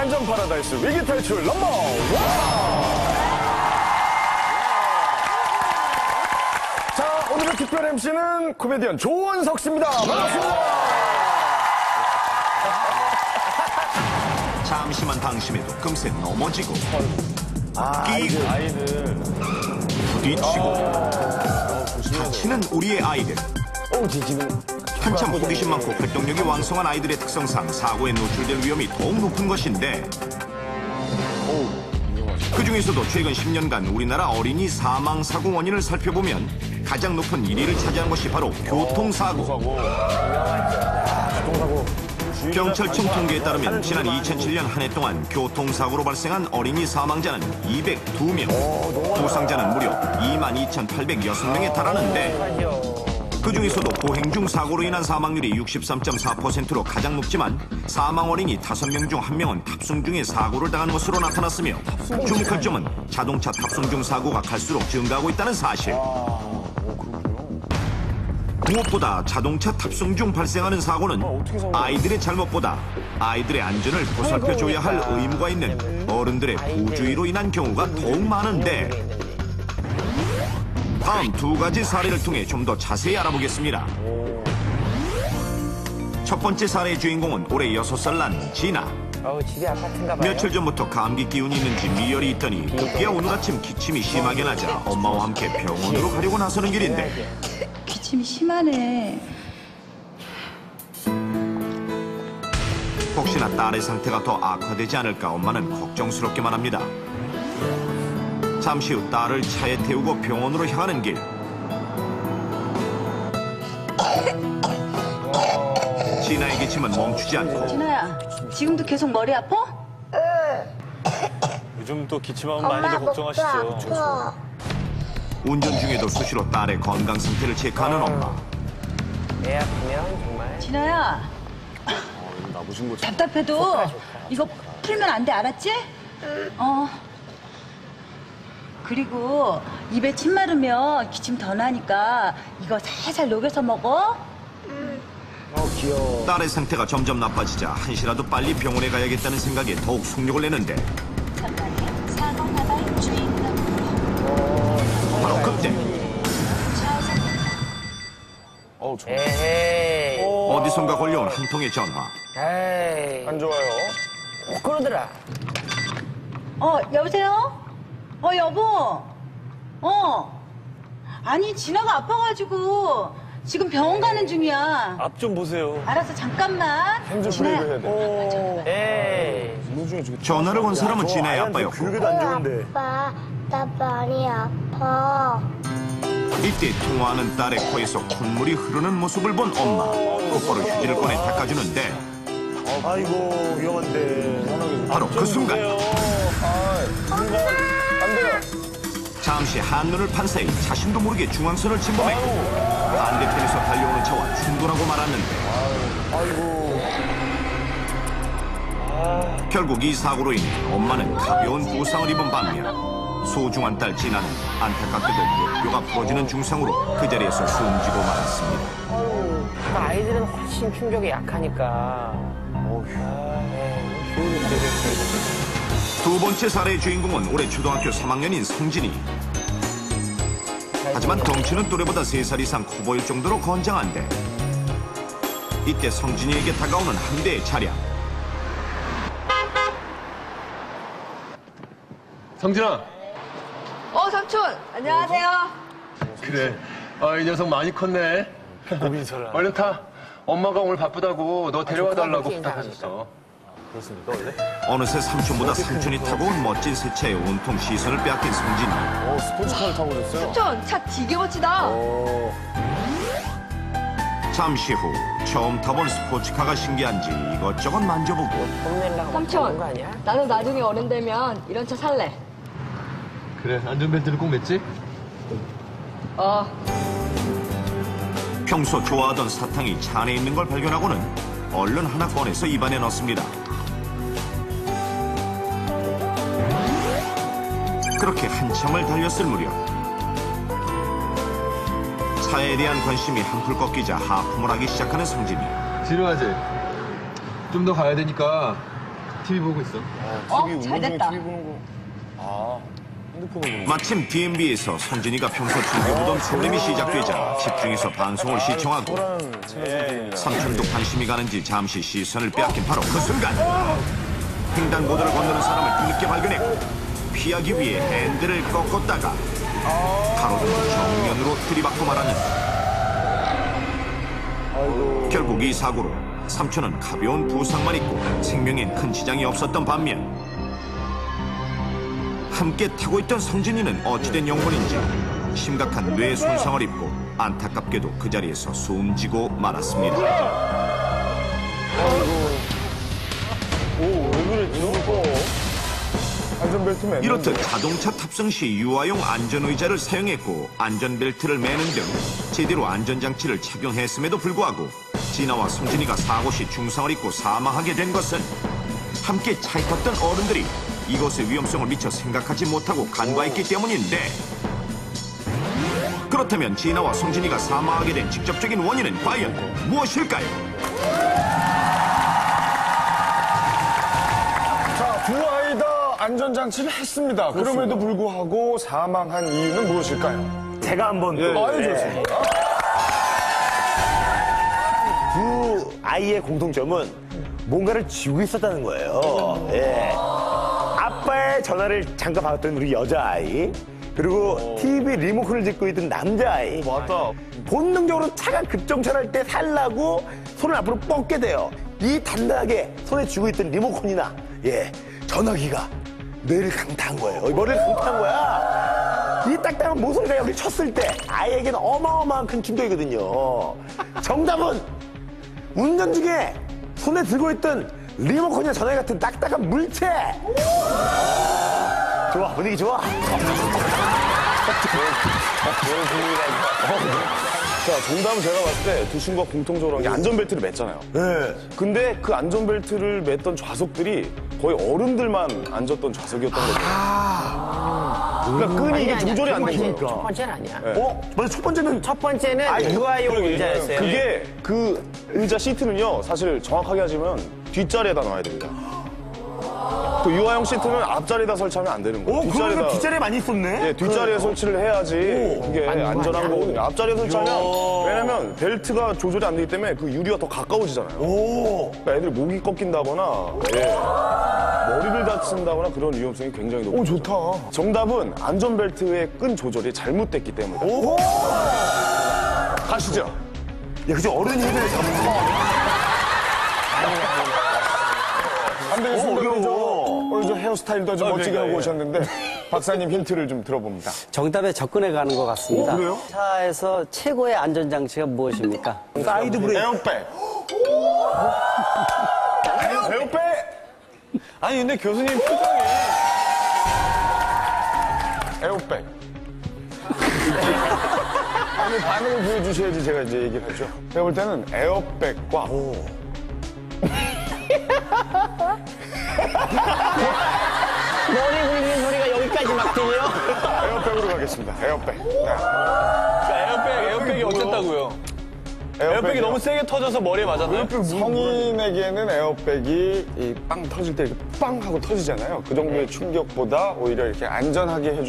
반전 파라다이스 위기 탈출 넘버 1. 자, 오늘의 특별 MC는 코미디언 조원석 씨입니다. 반갑습니다. 잠시만 방심해도 금세 넘어지고 끼고 아이들. 부딪히고 다치는 우리의 아이들. 지금 한참 호기심 많고 활동력이 왕성한 아이들의 특성상 사고에 노출될 위험이 더욱 높은 것인데 그중에서도 최근 10년간 우리나라 어린이 사망 사고 원인을 살펴보면 가장 높은 1위를 차지한 것이 바로 교통사고. 경찰청 통계에 따르면 지난 2007년 한 해 동안 교통사고로 발생한 어린이 사망자는 202명, 부상자는 무려 22,806명에 달하는데 그중에서도 보행 중 사고로 인한 사망률이 63.4%로 가장 높지만 사망 어린이 5명 중 1명은 탑승 중에 사고를 당한 것으로 나타났으며 주목할 점은 자동차 탑승 중 사고가 갈수록 증가하고 있다는 사실. 무엇보다 자동차 탑승 중 발생하는 사고는 아이들의 잘못보다 아이들의 안전을 보살펴줘야 할 의무가 있는 어른들의 부주의로 인한 경우가 더욱 많은데 다음 두 가지 사례를 통해 좀 더 자세히 알아보겠습니다. 첫 번째 사례의 주인공은 올해 6살 난 진아. 집이 아파트인가 봐요. 며칠 전부터 감기 기운이 있는지 미열이 있더니 급기야 오늘 아침 기침이 심하게 나자 엄마와 함께 병원으로 가려고 나서는 길인데 기침이 심하네. 혹시나 딸의 상태가 더 악화되지 않을까 엄마는 걱정스럽게만 합니다. 잠시 후 딸을 차에 태우고 병원으로 향하는 길. 진아의 기침은 멈추지 않고 진아야, 지금도 계속 머리 아파? 요즘 또 기침하면 많이들 걱정하시죠. 운전 중에도 수시로 딸의 건강 상태를 체크하는 엄마. 애 아프면 정말. 진아야, 나보신 거죠? 답답해도 이거 풀면 안 돼, 알았지? 그리고 입에 침 마르면 기침 더 나니까 이거 살살 녹여서 먹어. 귀여워. 딸의 상태가 점점 나빠지자 한시라도 빨리 병원에 가야겠다는 생각에 더욱 속력을 내는데 바로 그때 에헤이. 어디선가 걸려온 한 통의 전화. 에이. 안 좋아요. 그러더라. 여보세요? 여보. 아니, 진아가 아파가지고 지금 병원 가는 중이야. 앞 좀 보세요. 알았어, 잠깐만. 핸즈 진아야. 브레이크 해야 돼. 에이. 전화를 건 사람은 진아의 아빠였고 교육에도 안 좋은데. 아빠, 나 많이 아파. 이때 통화하는 딸의 코에서 콧물이 흐르는 모습을 본 엄마. 곧바로 휴지를 꺼내 닦아주는데 아이고, 위험한데. 바로 그 순간 안 돼요. 잠시 한눈을 판 사이 자신도 모르게 중앙선을 침범했고 반대편에서 달려오는 차와 충돌하고 말았는데 결국 이 사고로 인해 엄마는 가벼운 부상을 입은 반면 소중한 딸 진아는 안타깝게도 뼈가 부러지는 중상으로 그 자리에서 숨지고 말았습니다. 아이들은 훨씬 충격이 약하니까. 두 번째 사례의 주인공은 올해 초등학교 3학년인 성진이. 하지만 덩치는 또래보다 3살 이상 커 보일 정도로 건장한데 이때 성진이에게 다가오는 한 대의 차량. 성진아. 삼촌, 안녕하세요. 그래. 이 녀석 많이 컸네. 고민서를. 얼른 타. 엄마가 오늘 바쁘다고 너 데려와 달라고 부탁하셨어. 그렇습니까, 원래? 어느새 삼촌보다 삼촌이 타고 온 멋진 새 차에 온통 시선을 빼앗긴 성진이. 스포츠카를 타고 오셨어요? 삼촌, 차 되게 멋지다. 잠시 후 처음 타본 스포츠카가 신기한지 이것저것 만져보고 뽐내려고 그런 거 삼촌, 아니야? 나는 나중에 어른 되면 이런 차 살래. 그래. 안전벨트를 꼭 맸지? 평소 좋아하던 사탕이 차 안에 있는 걸 발견하고는 얼른 하나 꺼내서 입안에 넣습니다. 그렇게 한참을 달렸을 무렵 차에 대한 관심이 한풀 꺾이자 하품을 하기 시작하는 성진이. 지루하지? 좀 더 가야 되니까 TV 보고 있어. 잘 됐다. 마침 DMB에서 성진이가 평소 즐겨보던 프로그램이 시작되자 집중해서 방송을 시청하고 삼촌도 관심이 가는지 잠시 시선을 빼앗긴 바로 그 순간 횡단보도를 건너는 사람을 뒤늦게 발견했고 피하기 위해 핸들을 꺾었다가 가로등 정면으로 들이받고 말았는데 결국 이 사고로 삼촌은 가벼운 부상만 있고 생명엔 큰 지장이 없었던 반면 함께 타고 있던 성진이는 어찌된 영혼인지 심각한 뇌 손상을 입고 안타깝게도 그 자리에서 숨지고 말았습니다. 안전벨트 맨. 이렇듯 자동차 탑승 시 유아용 안전의자를 사용했고 안전벨트를 매는 등 제대로 안전장치를 착용했음에도 불구하고 진아와 성진이가 사고 시 중상을 입고 사망하게 된 것은 함께 차에 탔던 어른들이 이것의 위험성을 미처 생각하지 못하고 간과했기 때문인데 그렇다면 진아와 성진이가 사망하게 된 직접적인 원인은 과연 무엇일까요? 자, 두 아이 다 안전장치를 했습니다. 그럼에도 불구하고 사망한 이유는 무엇일까요? 제가 한번 또 아유, 좋습니다. 두 아이의 공통점은 뭔가를 쥐고 있었다는 거예요. 예. 아빠의 전화를 잠깐 받았던 우리 여자아이, 그리고 TV 리모컨을 짚고 있던 남자아이. 맞다. 본능적으로 차가 급정차할 때 살라고 손을 앞으로 뻗게 돼요. 이 단단하게 손에 쥐고 있던 리모컨이나 전화기가 뇌를 강타한 거예요. 머리를 강타한 거야. 이 딱딱한 모서리가 여기 쳤을 때 아이에게는 어마어마한 큰 충격이거든요. 정답은 운전 중에 손에 들고 있던 리모컨이나 전화기 같은 딱딱한 물체. 좋아, 분위기 좋아. 자, 정답은 제가 봤을 때 두 친구가 공통적으로 한 게 안전벨트를 맸잖아요. 네. 근데 그 안전벨트를 맸던 좌석들이 거의 어른들만 앉았던 좌석이었던 거죠. 그러니까 끈이 이게 조절이 안 되니까. 첫 번째는 아니야. 먼저 첫 번째는 첫 번째는 유아용 의자였어요. 그게 그 의자 시트는요, 사실 정확하게 하자면 뒷자리에다 놔야 됩니다. 그 유아용 시트는 앞자리에다 설치하면 안 되는 거예요. 그러니까 뒷자리에 많이 있었네? 예, 뒷자리에 설치를 해야지 그게 안전한 거거든요. 앞자리에 설치하면, 왜냐면 벨트가 조절이 안 되기 때문에 그 유리가 더 가까워지잖아요. 그러니까 애들이 목이 꺾인다거나, 머리를 다친다거나 그런 위험성이 굉장히 높아요. 좋다. 정답은 안전벨트의 끈 조절이 잘못됐기 때문이다. 가시죠. 야, 그죠? 어른이 해야 돼. 안 되겠습니다. 오늘 저 헤어스타일도 좀 멋지게 하고 오셨는데 박사님 힌트를 좀 들어봅니다. 정답에 접근해 가는 것 같습니다. 그래요? 차에서 최고의 안전장치가 무엇입니까? 사이드 브레이크. 에어백. 에어백. 아니, 근데 교수님 표정이. 에어백. 아니, 반응을 보여주셔야지 제가 이제 얘기를 하죠. 제가 볼 때는 에어백과 머리 굴리는 소리가 여기까지 막 들려? 에어백으로 가겠습니다. 에어백. 에어백이 어쨌다고요? 에어백이 너무 세게 터져서 머리에 맞았나요? 성인에게는 에어백이 이 빵 터질 때 이렇게 빵 하고 터지잖아요. 그 정도의 충격보다 오히려 이렇게 안전하게 해주는